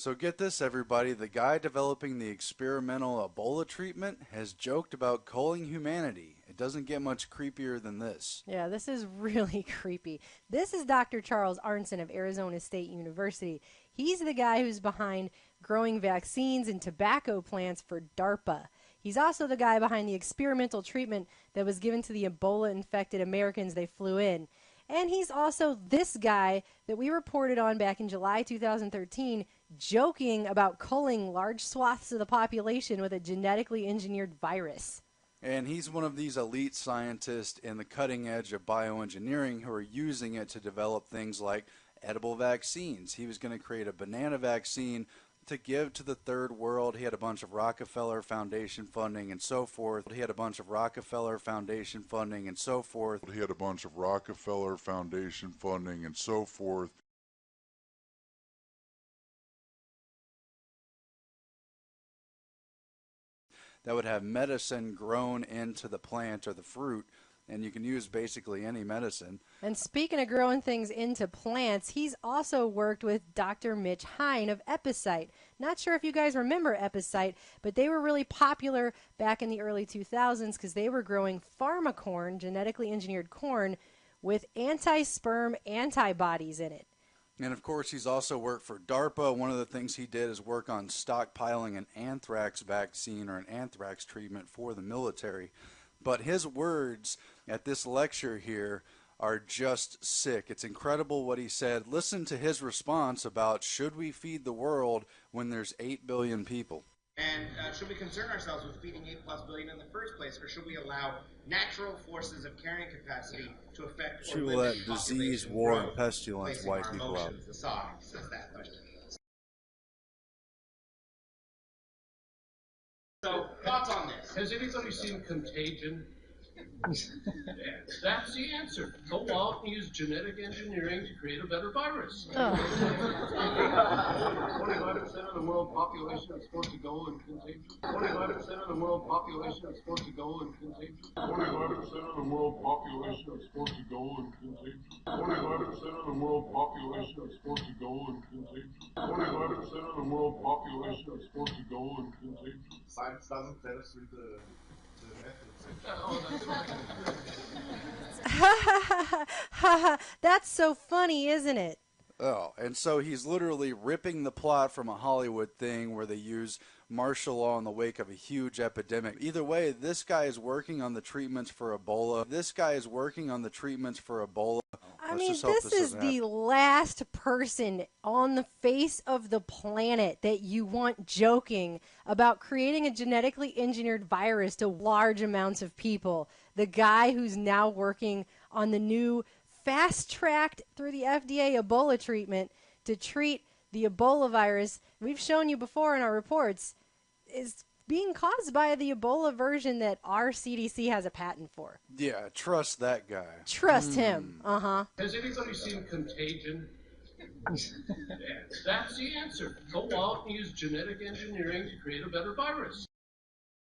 So get this, everybody. The guy developing the experimental Ebola treatment has joked about culling humanity. It doesn't get much creepier than this. Yeah, this is really creepy. This is Dr. Charles Arnson of Arizona State University. He's the guy who's behind growing vaccines and tobacco plants for DARPA. He's also the guy behind the experimental treatment that was given to the Ebola-infected Americans they flew in. And he's also this guy that we reported on back in July 2013, joking about culling large swaths of the population with a genetically engineered virus. And he's one of these elite scientists in the cutting edge of bioengineering who are using it to develop things like edible vaccines. He was going to create a banana vaccine to give to the third world. He had a bunch of Rockefeller Foundation funding and so forth. He had a bunch of Rockefeller Foundation funding and so forth. He had a bunch of Rockefeller Foundation funding and so forth. That would have medicine grown into the plant or the fruit, and you can use basically any medicine. And speaking of growing things into plants, he's also worked with Dr. Mitch Hein of Epicite. Not sure if you guys remember Epicite, but they were really popular back in the early 2000s because they were growing pharmacorn, genetically engineered corn, with anti-sperm antibodies in it. And of course, he's also worked for DARPA. One of the things he did is work on stockpiling an anthrax vaccine or an anthrax treatment for the military. But his words at this lecture here are just sick. It's incredible what he said. Listen to his response about should we feed the world when there's 8 billion people? And should we concern ourselves with feeding 8+ billion in the first place, or should we allow natural forces of carrying capacity to affect should we let disease, war, and pestilence wipe people out? So, thoughts on this? Has anybody seen Contagion? That's the answer. Go out and use genetic engineering to create a better virus. 25% of the world population is supposed to go in contagion. 25% of the world population is supposed to go in contagion. 25% of the world population is supposed to go in contagion. 25% of the world population is supposed to go in contagion. 25% of the world population is supposed to go in contagion. Science doesn't let us read the That's so funny, isn't it? Oh, and so he's literally ripping the plot from a Hollywood thing where they use martial law in the wake of a huge epidemic. Either way, this guy is working on the treatments for Ebola. I mean, this is the last person on the face of the planet that you want joking about creating a genetically engineered virus to large amounts of people. The guy who's now working on the new fast-tracked through the FDA Ebola treatment to treat the Ebola virus, we've shown you before in our reports, is being caused by the Ebola version that our CDC has a patent for. Yeah, trust that guy. Trust him. Uh-huh. Has anybody seen Contagion? That's the answer. Go out and use genetic engineering to create a better virus.